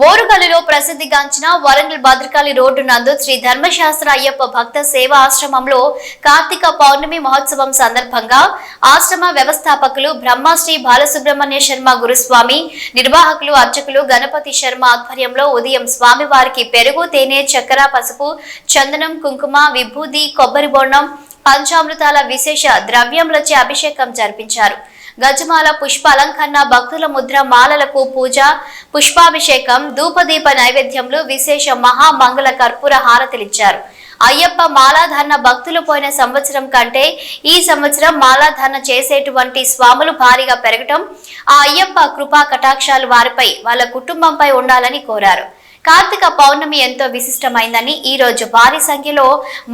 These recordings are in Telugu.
ఓరుగల్లులో ప్రసిద్ధిగాంచిన వరంగల్ భద్రకాళి రోడ్డు నందు శ్రీ ధర్మశాస్త్ర అయ్యప్ప భక్త సేవా ఆశ్రమంలో కార్తీక పౌర్ణమి మహోత్సవం సందర్భంగా ఆశ్రమ వ్యవస్థాపకులు బ్రహ్మశ్రీ బాలసుబ్రహ్మణ్య శర్మ గురుస్వామి, నిర్వాహకులు అర్చకులు గణపతి శర్మ ఆధ్వర్యంలో ఉదయం స్వామివారికి పెరుగు, తేనె, చక్కెర, పసుపు, చందనం, కుంకుమ, విభూది, కొబ్బరి బొండం, పంచామృతాల విశేష ద్రవ్యములచే అభిషేకం జరిపించారు. గజమాల, పుష్ప అలంకరణ, భక్తుల ముద్ర మాలలకు పూజ, పుష్పాభిషేకం, ధూపదీప నైవేద్యములు, విశేష మహామంగళ కర్పూర హారతిలిచ్చారు. అయ్యప్ప మాలాధారణ భక్తులు పోయిన సంవత్సరం కంటే ఈ సంవత్సరం మాలాధారణ చేసేటువంటి స్వాములు భారీగా పెరగటం, ఆ అయ్యప్ప కృపా కటాక్షాలు వారిపై, వాళ్ళ కుటుంబంపై ఉండాలని కోరారు. కార్తీక పౌర్ణమి ఎంతో విశిష్టమైందని, ఈ రోజు భారీ సంఖ్యలో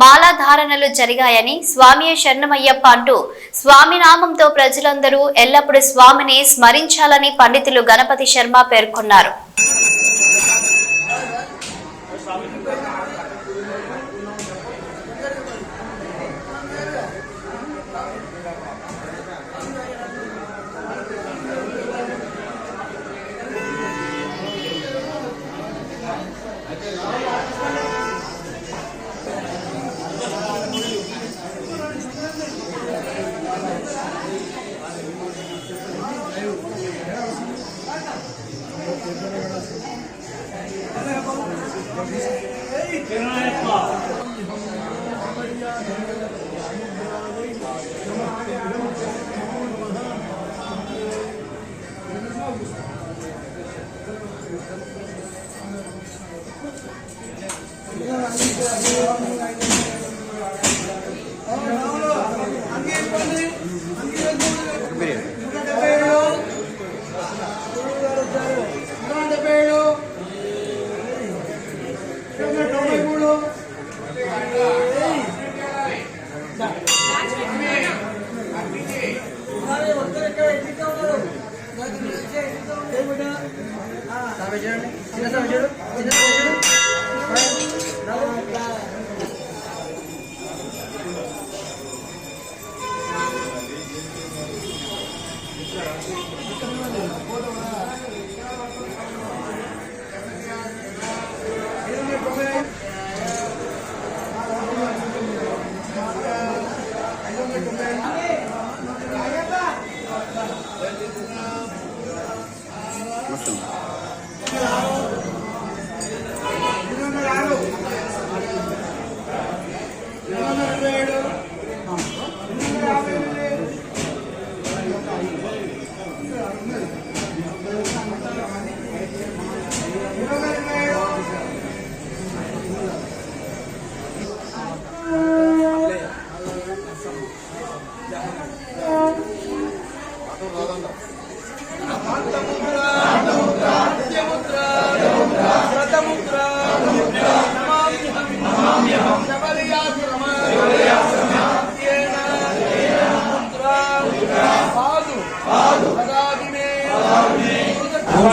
మాలాధారణలు జరిగాయని, స్వామియే శరణమయ్యప్ప అంటూ స్వామి నామంతో ప్రజలందరూ ఎల్లప్పుడూ స్వామిని స్మరించాలని పండితులు గణపతి శర్మ పేర్కొన్నారు.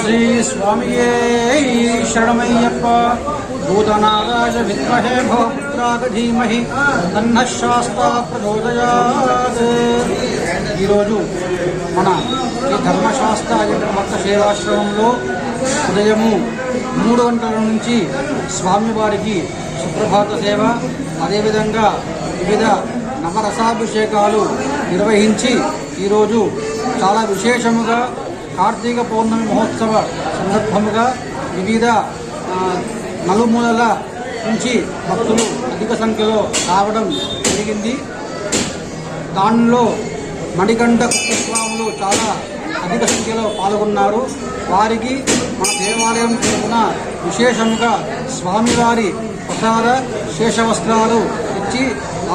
श्री स्वामिये शरणमय्यप्प भूतनागाय विद्महे भवपुत्राय धीमहि तन्नः शास्ता प्रचोदयात्। ఈరోజు మన ఈ ధర్మశాస్త్ర అయ్యప్ప భక్త సేవాశ్రమంలో ఉదయము 3 గంటల నుంచి స్వామివారికి సుప్రభాత సేవ, అదేవిధంగా వివిధ నవరసాభిషేకాలు నిర్వహించి ఈరోజు చాలా విశేషముగా కార్తీక పౌర్ణమి మహోత్సవ సందర్భముగా వివిధ నలుమూలల నుంచి భక్తులు అధిక సంఖ్యలో రావడం జరిగింది. దానిలో మణికంఠ స్వాములు చాలా అధిక సంఖ్యలో పాల్గొన్నారు. వారికి మన దేవాలయం తరపున విశేషంగా స్వామివారి ప్రసాద శేషవస్త్రాలు ఇచ్చి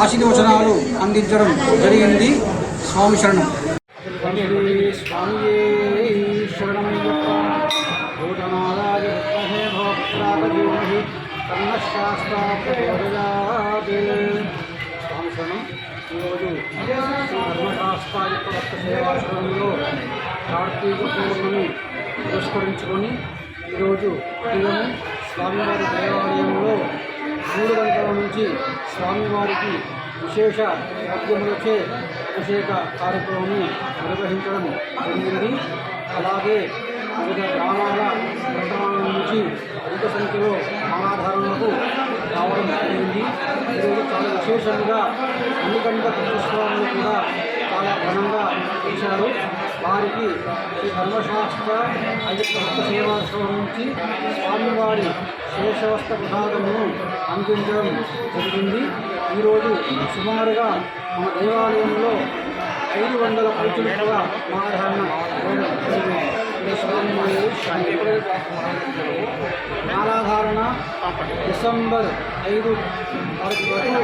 ఆశీర్వచనాలు అందించడం జరిగింది. స్వామి శరణం. శరణమయ్యప్ప భూతనాదాయ విద్మహే భవపుత్రాయ ధీమహి తన్నః శాస్తా ప్రచోదయాత్. స్వామి శరణం. ఈరోజు ధర్మశాస్త్ర అయ్యప్ప భక్త సేవాశ్రమంలో కార్తీక పౌర్ణమి పురస్కరించుకొని ఈరోజు ఉదయం స్వామివారి దేవాలయంలో 3 గంటల నుంచి స్వామివారికి విశేష వాద్యములచే అభిషేక కార్యక్రమం నిర్వహించడం జరిగింది. అలాగే వివిధ గ్రామాల పట్టణాల నుంచి జరగడం జరిగింది. ఈరోజు చాలా విశేషంగా అన్నికంట కృష్ణస్వామిని కూడా చాలా ఘనంగా చేశారు. వారికి ఈ ధర్మశాస్త్ర అయ్యప్ప భక్త సేవాశ్రమం నుంచి స్వామివారి శేషవస్త్ర ప్రసాదమును అందించడం జరిగింది. ఈరోజు సుమారుగా మన దేవాలయంలో 500 పైచులు కూడా మాధారణ చేయడం జరిగింది. మాలాధారణ డిసెంబర్ 5 వరకు